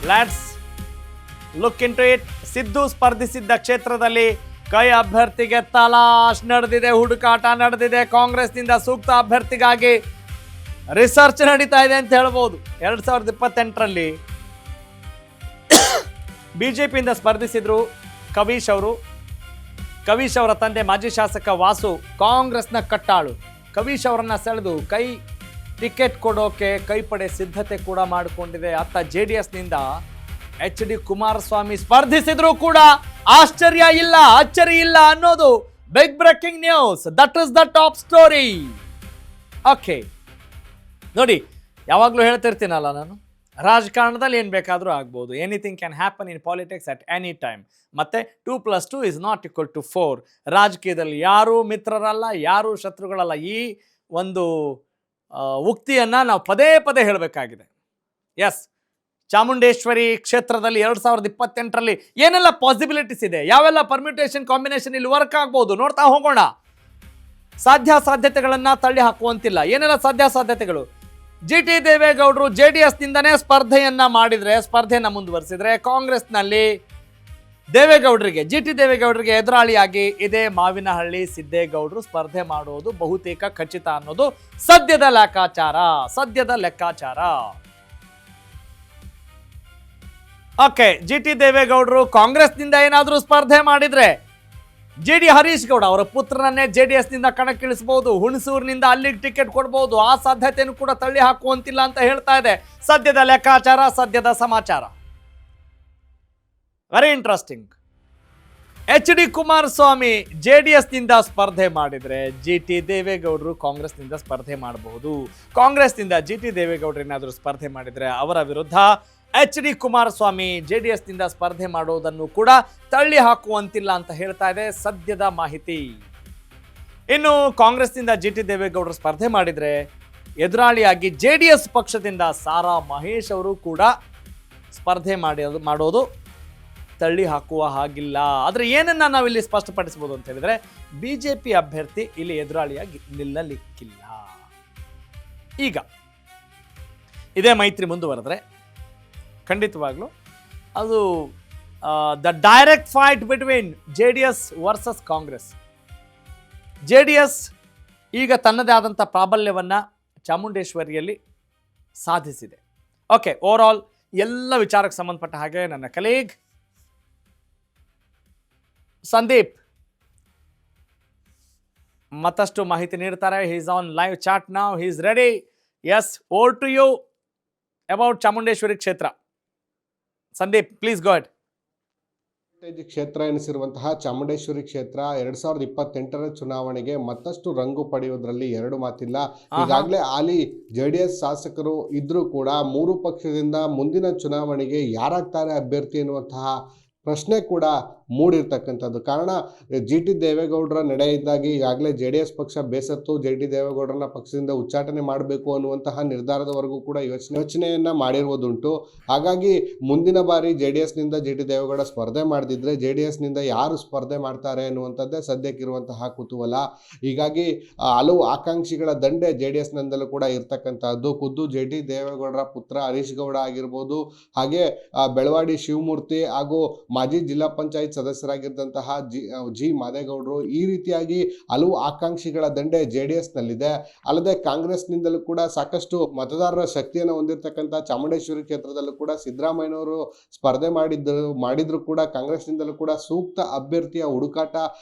Let's look into ಇಟ್. ಸಿದ್ದು ಸ್ಪರ್ಧಿಸಿದ್ದ ಕ್ಷೇತ್ರದಲ್ಲಿ ಕೈ ಅಭ್ಯರ್ಥಿಗೆ ತಲಾಶ್ ನಡೆದಿದೆ, ಹುಡುಕಾಟ ನಡೆದಿದೆ. ಕಾಂಗ್ರೆಸ್ನಿಂದ ಸೂಕ್ತ ಅಭ್ಯರ್ಥಿಗಾಗಿ ರಿಸರ್ಚ್ ನಡೀತಾ ಇದೆ ಅಂತ ಹೇಳ್ಬೋದು. 2028ರಲ್ಲಿ ಬಿಜೆಪಿಯಿಂದ ಸ್ಪರ್ಧಿಸಿದ್ರು ಕವೀಶ್ ಅವರು. ಕವೀಶ್ ಅವರ ತಂದೆ ಮಾಜಿ ಶಾಸಕ ವಾಸು ಕಾಂಗ್ರೆಸ್ನ ಕಟ್ಟಾಳು. ಕವೀಶ್ ಅವರನ್ನ ಸೆಳೆದು ಟಿಕೆಟ್ ಕೊಡೋಕೆ ಕೈಪಡೆ ಸಿದ್ಧತೆ ಕೂಡ ಮಾಡಿಕೊಂಡಿದೆ. ಅತ್ತ JDSನಿಂದ HD ಕುಮಾರಸ್ವಾಮಿ ಸ್ಪರ್ಧಿಸಿದ್ರು ಕೂಡ ಆಶ್ಚರ್ಯ ಇಲ್ಲ, ಅಚ್ಚರಿ ಇಲ್ಲ ಅನ್ನೋದು big breaking news. That is the top story. Okay ನೋಡಿ, ಯಾವಾಗಲೂ ಹೇಳ್ತಿರ್ತೀನಲ್ಲ ನಾನು, ರಾಜಕಾರಣದಲ್ಲಿ ಏನು ಬೇಕಾದರೂ ಆಗ್ಬೋದು. Anything can happen in politics at any time. ಮತ್ತು 2+2 ಇಸ್ ನಾಟ್ ಈಕ್ವಲ್ ಟು 4. ರಾಜಕೀಯದಲ್ಲಿ ಯಾರೂ ಮಿತ್ರರಲ್ಲ, ಯಾರೂ ಶತ್ರುಗಳಲ್ಲ. ಈ ಒಂದು ಉಕ್ತಿಯನ್ನು ನಾವು ಪದೇ ಪದೇ ಹೇಳಬೇಕಾಗಿದೆ. ಎಸ್, ಚಾಮುಂಡೇಶ್ವರಿ ಕ್ಷೇತ್ರದಲ್ಲಿ 2028ರಲ್ಲಿ ಏನೆಲ್ಲ ಪಾಸಿಬಿಲಿಟೀಸ್ ಇದೆ, ಯಾವೆಲ್ಲ ಪರ್ಮ್ಯುಟೇಷನ್ ಕಾಂಬಿನೇಷನ್ ಇಲ್ಲಿ ವರ್ಕ್ ಆಗ್ಬೋದು ನೋಡ್ತಾ ಹೋಗೋಣ. ಸಾಧ್ಯತೆಗಳನ್ನು ತಳ್ಳಿ ಹಾಕುವಂತಿಲ್ಲ. ಏನೆಲ್ಲ ಸಾಧ್ಯತೆಗಳು? GT ದೇವೇಗೌಡರು JDSನಿಂದನೇ ಸ್ಪರ್ಧೆಯನ್ನು ಮುಂದುವರಿಸಿದ್ರೆ, ಕಾಂಗ್ರೆಸ್ನಲ್ಲಿ GT ದೇವೇಗೌಡರಿಗೆ ಎದುರಾಳಿಯಾಗಿ ಇದೇ ಮಾವಿನಹಳ್ಳಿ ಸಿದ್ದೇಗೌಡರು ಸ್ಪರ್ಧೆ ಮಾಡೋದು ಬಹುತೇಕ ಖಚಿತ ಅನ್ನೋದು ಸದ್ಯದ ಲೆಕ್ಕಾಚಾರ. ಓಕೆ, GT ದೇವೇಗೌಡರು ಕಾಂಗ್ರೆಸ್ನಿಂದ ಏನಾದರೂ ಸ್ಪರ್ಧೆ ಮಾಡಿದ್ರೆ JD ಹರೀಶ್ ಗೌಡ ಅವರ ಪುತ್ರನನ್ನೇ JDSನಿಂದ ಕಣಕ್ಕಿಳಿಸಬಹುದು. ಹುಣಸೂರಿನಿಂದ ಅಲ್ಲಿಗೆ ಟಿಕೆಟ್ ಕೊಡಬಹುದು. ಆ ಸಾಧ್ಯತೆಯನ್ನು ಕೂಡ ತಳ್ಳಿ ಹಾಕುವಂತಿಲ್ಲ ಅಂತ ಹೇಳ್ತಾ ಇದೆ ಸದ್ಯದ ಲೆಕ್ಕಾಚಾರ, ಸದ್ಯದ ಸಮಾಚಾರ. Very interesting. HD ಕುಮಾರಸ್ವಾಮಿ JDSನಿಂದ ಸ್ಪರ್ಧೆ ಮಾಡಿದ್ರೆ GT ದೇವೇಗೌಡರು ಕಾಂಗ್ರೆಸ್ನಿಂದ ಸ್ಪರ್ಧೆ ಮಾಡಬಹುದು. ಕಾಂಗ್ರೆಸ್ನಿಂದ GT ದೇವೇಗೌಡರು ಏನಾದರೂ ಸ್ಪರ್ಧೆ ಮಾಡಿದ್ರೆ ಅವರ ವಿರುದ್ಧ HD ಕುಮಾರಸ್ವಾಮಿ JDSನಿಂದ ಸ್ಪರ್ಧೆ ಮಾಡೋದನ್ನು ಕೂಡ ತಳ್ಳಿ ಹಾಕುವಂತಿಲ್ಲ ಅಂತ ಹೇಳ್ತಾ ಇದೆ ಸದ್ಯದ ಮಾಹಿತಿ. ಇನ್ನು ಕಾಂಗ್ರೆಸ್ನಿಂದ GT ದೇವೇಗೌಡರು ಸ್ಪರ್ಧೆ ಮಾಡಿದರೆ ಎದುರಾಳಿಯಾಗಿ JDS ಪಕ್ಷದಿಂದ ಸಾರಾ ಮಹೇಶ್ ಅವರು ಕೂಡ ಸ್ಪರ್ಧೆ ಮಾಡೋದು ತಳ್ಳಿ ಹಾಕುವ ಹಾಗಿಲ್ಲ. ಆದರೆ ಏನನ್ನ ನಾವಿಲ್ಲಿ ಸ್ಪಷ್ಟಪಡಿಸಬಹುದು ಅಂತ ಹೇಳಿದ್ರೆ, BJP ಅಭ್ಯರ್ಥಿ ಇಲ್ಲಿ ಎದುರಾಳಿಯಾಗಿ ನಿಲ್ಲಲಿಕ್ಕಿಲ್ಲ. ಈಗ ಇದೇ ಮೈತ್ರಿ ಮುಂದುವರೆದ್ರೆ ಖಂಡಿತವಾಗ್ಲೂ ಅದು the direct fight between JDS versus Congress. JDS ಈಗ ತನ್ನದೇ ಆದಂಥ ಪ್ರಾಬಲ್ಯವನ್ನು ಚಾಮುಂಡೇಶ್ವರಿಯಲ್ಲಿ ಸಾಧಿಸಿದೆ. ಓಕೆ, ಓವರ್ ಆಲ್ ಎಲ್ಲ ವಿಚಾರಕ್ಕೆ ಸಂಬಂಧಪಟ್ಟ ಹಾಗೆ ನನ್ನ ಕಲೀಗ್ ಸಂದೀಪ್ ಮತ್ತಷ್ಟು ಮಾಹಿತಿ ನೀಡ್ತಾರೆ. He is on live chat now, he is ready. Yes, over to you about Chamundeshwari ಕ್ಷೇತ್ರ. Sandeep, please go ahead. ಕ್ಷೇತ್ರ ಎನಿಸಿರುವಂತಹ ಚಾಮುಂಡೇಶ್ವರಿ ಕ್ಷೇತ್ರ 2028ರ ಚುನಾವಣೆಗೆ ಮತ್ತಷ್ಟು ರಂಗು ಪಡೆಯುವುದರಲ್ಲಿ ಎರಡು ಮಾತಿಲ್ಲ. ಈಗಾಗಲೇ ಹಾಲಿ JDS ಶಾಸಕರು ಇದ್ರೂ ಕೂಡ 3 ಪಕ್ಷದಿಂದ ಮುಂದಿನ ಚುನಾವಣೆಗೆ ಯಾರಾಗ್ತಾರೆ ಅಭ್ಯರ್ಥಿ ಎನ್ನುವಂತಹ ಪ್ರಶ್ನೆ ಕೂಡ ಮೂಡಿರ್ತಕ್ಕಂಥದ್ದು. ಕಾರಣ GT ದೇವೇಗೌಡರ ನಡೆಯಿಂದಾಗಿ ಈಗಾಗಲೇ JDS ಪಕ್ಷ ಬೇಸತ್ತು JT ದೇವೇಗೌಡರನ್ನ ಪಕ್ಷದಿಂದ ಉಚ್ಚಾಟನೆ ಮಾಡಬೇಕು ಅನ್ನುವಂತಹ ನಿರ್ಧಾರದವರೆಗೂ ಕೂಡ ಯೋಚನೆಯನ್ನ ಮಾಡಿರುವುದುಂಟು. ಹಾಗಾಗಿ ಮುಂದಿನ ಬಾರಿ JDSನಿಂದ GT ದೇವೇಗೌಡ ಸ್ಪರ್ಧೆ ಮಾಡದಿದ್ರೆ JDSನಿಂದ ಯಾರು ಸ್ಪರ್ಧೆ ಮಾಡ್ತಾರೆ ಅನ್ನುವಂಥದ್ದೇ ಸದ್ಯಕ್ಕಿರುವಂತಹ ಕುತೂಹಲ. ಹೀಗಾಗಿ ಹಲವು ಆಕಾಂಕ್ಷಿಗಳ ದಂಡೆ JDSನಿಂದಲೂ ಕೂಡ ಇರ್ತಕ್ಕಂಥದ್ದು. ಖುದ್ದು JT ದೇವೇಗೌಡರ ಪುತ್ರ ಹರೀಶ್ ಗೌಡ ಆಗಿರ್ಬೋದು, ಹಾಗೆ ಬೆಳವಾಡಿ ಶಿವಮೂರ್ತಿ ಹಾಗೂ ಮಾಜಿ ಜಿಲ್ಲಾ ಪಂಚಾಯತ್ ಸದಸ್ಯರಾಗಿದ್ದಂತಹ ಜಿ ಮಾದೇಗೌಡರು, ಈ ರೀತಿಯಾಗಿ ಹಲವು ಆಕಾಂಕ್ಷಿಗಳ ದಂಡೆ JDSನಲ್ಲಿದೆ. ಅಲ್ಲದೆ ಕಾಂಗ್ರೆಸ್ನಿಂದಲೂ ಕೂಡ ಸಾಕಷ್ಟು ಮತದಾರರ ಶಕ್ತಿಯನ್ನು ಹೊಂದಿರತಕ್ಕಂಥ ಚಾಮುಂಡೇಶ್ವರಿ ಕ್ಷೇತ್ರದಲ್ಲೂ ಕೂಡ ಸಿದ್ದರಾಮಯ್ಯನವರು ಸ್ಪರ್ಧೆ ಮಾಡಿದ್ರು ಕೂಡ ಕಾಂಗ್ರೆಸ್ನಿಂದಲೂ ಕೂಡ ಸೂಕ್ತ ಅಭ್ಯರ್ಥಿಯ ಹುಡುಕಾಟ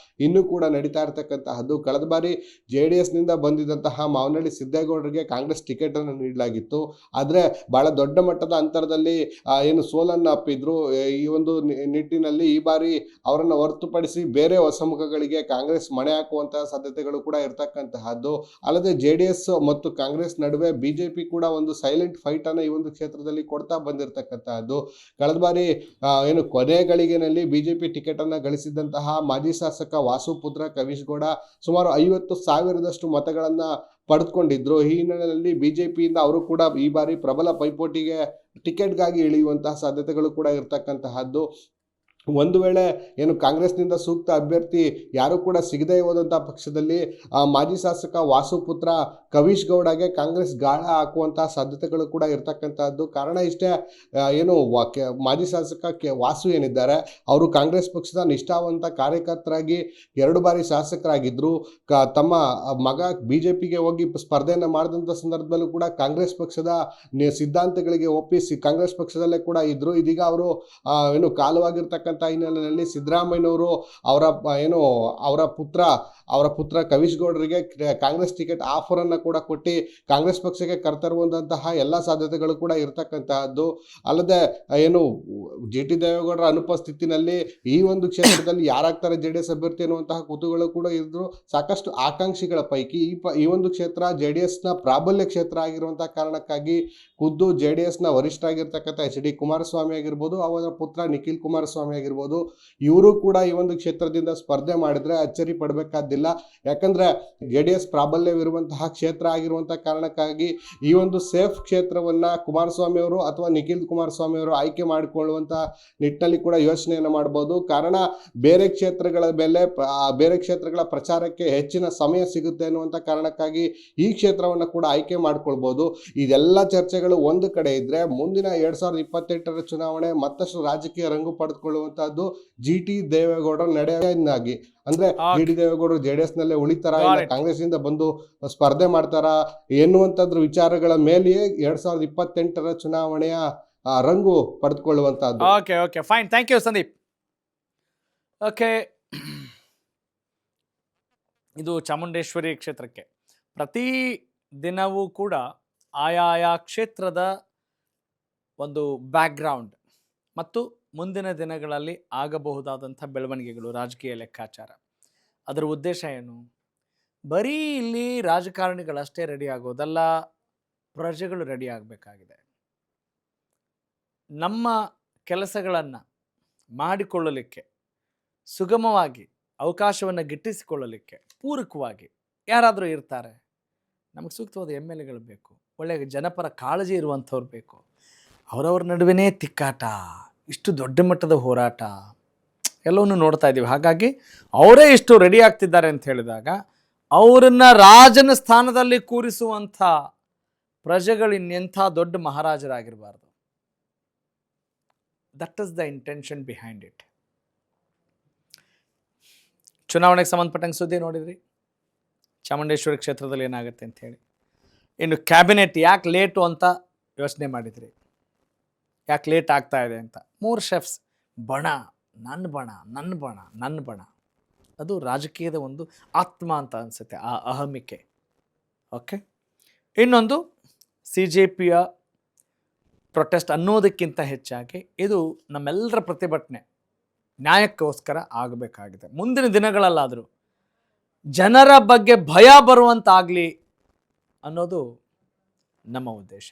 ಇನ್ನೂ ಕೂಡ ನಡೀತಾ ಇರತಕ್ಕಂತಹದ್ದು. ಕಳೆದ ಬಾರಿ JDSನಿಂದ ಬಂದಿದ್ದಂತಹ ಮಾವನಹಳ್ಳಿ ಸಿದ್ದೇಗೌಡರಿಗೆ ಕಾಂಗ್ರೆಸ್ ಟಿಕೆಟ್ ಅನ್ನು ನೀಡಲಾಗಿತ್ತು. ಆದರೆ ಬಹಳ ದೊಡ್ಡ ಮಟ್ಟದ ಅಂತರದಲ್ಲಿ ಏನು ಸೋಲನ್ನು ಅಪ್ಪಿದ್ರು. ಈ ಒಂದು ನಿಟ್ಟಿನಲ್ಲಿ ಈ ಬಾರಿ ಅವರನ್ನು ಹೊರತುಪಡಿಸಿ ಬೇರೆ ಹೊಸ ಮುಖಗಳಿಗೆ ಕಾಂಗ್ರೆಸ್ ಮಣೆ ಹಾಕುವಂತಹ ಸಾಧ್ಯತೆಗಳು ಕೂಡ ಇರತಕ್ಕಂತಹದ್ದು. ಅಲ್ಲದೆ JDS ಮತ್ತು ಕಾಂಗ್ರೆಸ್ ನಡುವೆ BJP ಕೂಡ ಒಂದು ಸೈಲೆಂಟ್ ಫೈಟ್ ಅನ್ನು ಈ ಒಂದು ಕ್ಷೇತ್ರದಲ್ಲಿ ಕೊಡ್ತಾ ಬಂದಿರತಕ್ಕಂತಹದ್ದು. ಕಳೆದ ಬಾರಿ ಏನು ಕೊನೆ ಗಳಿಗೆನಲ್ಲಿ BJP ಟಿಕೆಟ್ ಅನ್ನ ಗಳಿಸಿದಂತಹ ಮಾಜಿ ಶಾಸಕ ವಾಸು ಪುತ್ರ ಕವೀಶ್ ಗೌಡ ಸುಮಾರು 50,000ದಷ್ಟು ಮತಗಳನ್ನ ಪಡೆದುಕೊಂಡಿದ್ರು. ಈ ಹಿನ್ನೆಲೆಯಲ್ಲಿ BJPಯಿಂದ ಅವರು ಕೂಡ ಈ ಬಾರಿ ಪ್ರಬಲ ಪೈಪೋಟಿಗೆ ಟಿಕೆಟ್ಗಾಗಿ ಇಳಿಯುವಂತಹ ಸಾಧ್ಯತೆಗಳು ಕೂಡ ಇರತಕ್ಕಂತಹದ್ದು. ಒಂದು ವೇಳೆ ಏನು ಕಾಂಗ್ರೆಸ್ನಿಂದ ಸೂಕ್ತ ಅಭ್ಯರ್ಥಿ ಯಾರು ಕೂಡ ಸಿಗದೇ ಹೋದಂಥ ಪಕ್ಷದಲ್ಲಿ ಮಾಜಿ ಶಾಸಕ ವಾಸು ಪುತ್ರ ಕವೀಶ್ ಗೌಡಗೆ ಕಾಂಗ್ರೆಸ್ ಗಾಳ ಹಾಕುವಂತಹ ಸಾಧ್ಯತೆಗಳು ಕೂಡ ಇರ್ತಕ್ಕಂಥದ್ದು. ಕಾರಣ ಇಷ್ಟೇ, ಏನು ಮಾಜಿ ಶಾಸಕ ವಾಸು ಏನಿದ್ದಾರೆ ಅವರು ಕಾಂಗ್ರೆಸ್ ಪಕ್ಷದ ನಿಷ್ಠಾವಂತ ಕಾರ್ಯಕರ್ತರಾಗಿ 2 ಬಾರಿ ಶಾಸಕರಾಗಿದ್ದರು. ತಮ್ಮ ಮಗ BJPಗೆ ಹೋಗಿ ಸ್ಪರ್ಧೆಯನ್ನು ಮಾಡಿದಂಥ ಸಂದರ್ಭದಲ್ಲೂ ಕೂಡ ಕಾಂಗ್ರೆಸ್ ಪಕ್ಷದ ಸಿದ್ಧಾಂತಗಳಿಗೆ ಒಪ್ಪಿಸಿ ಕಾಂಗ್ರೆಸ್ ಪಕ್ಷದಲ್ಲೇ ಕೂಡ ಇದ್ದರು. ಇದೀಗ ಅವರು ಏನು ಕಾಲವಾಗಿರ್ತಕ್ಕಂಥ ಹಿನ್ನೆಲೆಯಲ್ಲಿ ಸಿದ್ದರಾಮಯ್ಯನವರು ಅವರ ಪುತ್ರ ಕವೀಶ್ ಗೌಡರಿಗೆ ಕಾಂಗ್ರೆಸ್ ಟಿಕೆಟ್ ಆಫರ್ ಅನ್ನು ಕೂಡ ಕೊಟ್ಟು ಕಾಂಗ್ರೆಸ್ ಪಕ್ಷಕ್ಕೆ ಕರ್ತರುವಂತಹ ಎಲ್ಲ ಸಾಧ್ಯತೆಗಳು ಕೂಡ ಇರತಕ್ಕಂತಹದ್ದು. ಅಲ್ಲದೆ ಏನು JT ದೇವೇಗೌಡರ ಅನುಪಸ್ಥಿತಿನಲ್ಲಿ ಈ ಒಂದು ಕ್ಷೇತ್ರದಲ್ಲಿ ಯಾರಾಗ್ತಾರೆ JDS ಅಭ್ಯರ್ಥಿ ಅನ್ನುವಂತಹ ಕುತೂಹಲ ಕೂಡ ಇದ್ರು. ಸಾಕಷ್ಟು ಆಕಾಂಕ್ಷಿಗಳ ಪೈಕಿ ಈ ಒಂದು ಕ್ಷೇತ್ರ JDSನ ಪ್ರಾಬಲ್ಯ ಕ್ಷೇತ್ರ ಆಗಿರುವಂತಹ ಕಾರಣಕ್ಕಾಗಿ ಖುದ್ದು JDSನ ವರಿಷ್ಠರಾಗಿರ್ತಕ್ಕಂಥ HD ಕುಮಾರಸ್ವಾಮಿ ಆಗಿರ್ಬೋದು, ಅವರ ಪುತ್ರ ನಿಖಿಲ್ ಕುಮಾರಸ್ವಾಮಿ ಆಗಿರ್ಬೋದು, ಇವರು ಕೂಡ ಈ ಒಂದು ಕ್ಷೇತ್ರದಿಂದ ಸ್ಪರ್ಧೆ ಮಾಡಿದ್ರೆ ಅಚ್ಚರಿ ಪಡಬೇಕಾದಿಲ್ಲ. ಯಾಕಂದ್ರೆ JDS ಪ್ರಾಬಲ್ಯವಿರುವಂತಹ ಕ್ಷೇತ್ರ ಆಗಿರುವಂತಹ ಕಾರಣಕ್ಕಾಗಿ ಈ ಒಂದು ಸೇಫ್ ಕ್ಷೇತ್ರವನ್ನ ಕುಮಾರಸ್ವಾಮಿ ಅವರು ಅಥವಾ ನಿಖಿಲ್ ಕುಮಾರಸ್ವಾಮಿ ಅವರು ಆಯ್ಕೆ ಮಾಡಿಕೊಳ್ಳುವಂತಹ ನಿಟ್ಟಿನಲ್ಲಿ ಕೂಡ ಯೋಚನೆಯನ್ನು ಮಾಡಬಹುದು. ಕಾರಣ ಬೇರೆ ಕ್ಷೇತ್ರಗಳ ಪ್ರಚಾರಕ್ಕೆ ಹೆಚ್ಚಿನ ಸಮಯ ಸಿಗುತ್ತೆ ಅನ್ನುವಂಥ ಕಾರಣಕ್ಕಾಗಿ ಈ ಕ್ಷೇತ್ರವನ್ನು ಕೂಡ ಆಯ್ಕೆ ಮಾಡ್ಕೊಳ್ಬಹುದು. ಇದೆಲ್ಲ ಚರ್ಚೆಗಳು ಒಂದು ಕಡೆ ಇದ್ರೆ, ಮುಂದಿನ 2028ರ ಚುನಾವಣೆ ಮತ್ತಷ್ಟು ರಾಜಕೀಯ ರಂಗು ಪಡೆದುಕೊಳ್ಳುವಂತಹದ್ದು GT ದೇವೇಗೌಡರ ನಡೆಯಿಂದಾಗಿ. ಅಂದ್ರೆ GT ದೇವೇಗೌಡರು JDS ನಲ್ಲೇ ಉಳಿತಾರ, ಕಾಂಗ್ರೆಸ್ ಇಂದ ಬಂದು ಸ್ಪರ್ಧೆ ಮಾಡ್ತಾರ ಎನ್ನುವಂತದ್ರ ವಿಚಾರಗಳ ಮೇಲೆಯೇ 2028ರ ಚುನಾವಣೆಯ ರಂಗು ಪಡೆದುಕೊಳ್ಳುವಂತಹದ್ದು. Okay fine, thank you Sandeep. Okay, ಇದು ಚಾಮುಂಡೇಶ್ವರಿ ಕ್ಷೇತ್ರಕ್ಕೆ ಪ್ರತಿ ದಿನವೂ ಕೂಡ ಆಯಾಯ ಕ್ಷೇತ್ರದ ಒಂದು ಬ್ಯಾಕ್ಗ್ರೌಂಡ್ ಮತ್ತು ಮುಂದಿನ ದಿನಗಳಲ್ಲಿ ಆಗಬಹುದಾದಂಥ ಬೆಳವಣಿಗೆಗಳು, ರಾಜಕೀಯ ಲೆಕ್ಕಾಚಾರ, ಅದರ ಉದ್ದೇಶ ಏನು? ಬರೀ ಇಲ್ಲಿ ರಾಜಕಾರಣಿಗಳಷ್ಟೇ ರೆಡಿ ಆಗೋದಲ್ಲ, ಪ್ರಜೆಗಳು ರೆಡಿ ಆಗಬೇಕಾಗಿದೆ. ನಮ್ಮ ಕೆಲಸಗಳನ್ನು ಮಾಡಿಕೊಳ್ಳಲಿಕ್ಕೆ, ಸುಗಮವಾಗಿ ಅವಕಾಶವನ್ನು ಗಿಟ್ಟಿಸಿಕೊಳ್ಳಲಿಕ್ಕೆ ಪೂರಕವಾಗಿ ಯಾರಾದರೂ ಇರ್ತಾರೆ. ನಮಗೆ ಸೂಕ್ತವಾದ MLAಗಳು ಬೇಕು, ಒಳ್ಳೆಯ ಜನಪರ ಕಾಳಜಿ ಇರುವಂಥವ್ರು ಬೇಕು. ಅವರವ್ರ ನಡುವೆನೇ ತಿಕ್ಕಾಟ, ಇಷ್ಟು ದೊಡ್ಡ ಮಟ್ಟದ ಹೋರಾಟ ಎಲ್ಲವನ್ನೂ ನೋಡ್ತಾ ಇದ್ದೀವಿ. ಹಾಗಾಗಿ ಅವರೇ ಇಷ್ಟು ರೆಡಿ ಆಗ್ತಿದ್ದಾರೆ ಅಂತ ಹೇಳಿದಾಗ ಅವರನ್ನು ರಾಜನ ಸ್ಥಾನದಲ್ಲಿ ಕೂರಿಸುವಂಥ ಪ್ರಜೆಗಳು ಇನ್ನೆಂಥ ದೊಡ್ಡ ಮಹಾರಾಜರಾಗಿರಬಾರ್ದು. That is the intention behind it. ಚುನಾವಣೆಗೆ ಸಂಬಂಧಪಟ್ಟಂಗೆ ಸುದ್ದಿ ನೋಡಿದ್ರಿ, ಚಾಮುಂಡೇಶ್ವರಿ ಕ್ಷೇತ್ರದಲ್ಲಿ ಏನಾಗುತ್ತೆ ಅಂತ ಹೇಳಿ. ಇನ್ನು ಕ್ಯಾಬಿನೆಟ್ ಯಾಕೆ ಲೇಟು ಅಂತ ಯೋಚನೆ ಮಾಡಿದ್ರಿ, ಯಾಕೆ ಲೇಟ್ ಆಗ್ತಾ ಇದೆ ಅಂತ. 3 ಶೆಫ್ಸ್ ಬಣ, ನನ್ನ ಬಣ, ಅದು ರಾಜಕೀಯದ ಒಂದು ಆತ್ಮ ಅಂತ ಅನಿಸುತ್ತೆ, ಆ ಅಹಮಿಕೆ. ಓಕೆ, ಇನ್ನೊಂದು CJPಯ ಪ್ರೊಟೆಸ್ಟ್ ಅನ್ನೋದಕ್ಕಿಂತ ಹೆಚ್ಚಾಗಿ ಇದು ನಮ್ಮೆಲ್ಲರ ಪ್ರತಿಭಟನೆ ನ್ಯಾಯಕ್ಕೋಸ್ಕರ ಆಗಬೇಕಾಗಿದೆ. ಮುಂದಿನ ದಿನಗಳಲ್ಲಾದರೂ ಜನರ ಬಗ್ಗೆ ಭಯ ಬರುವಂತಾಗಲಿ ಅನ್ನೋದು ನಮ್ಮ ಉದ್ದೇಶ.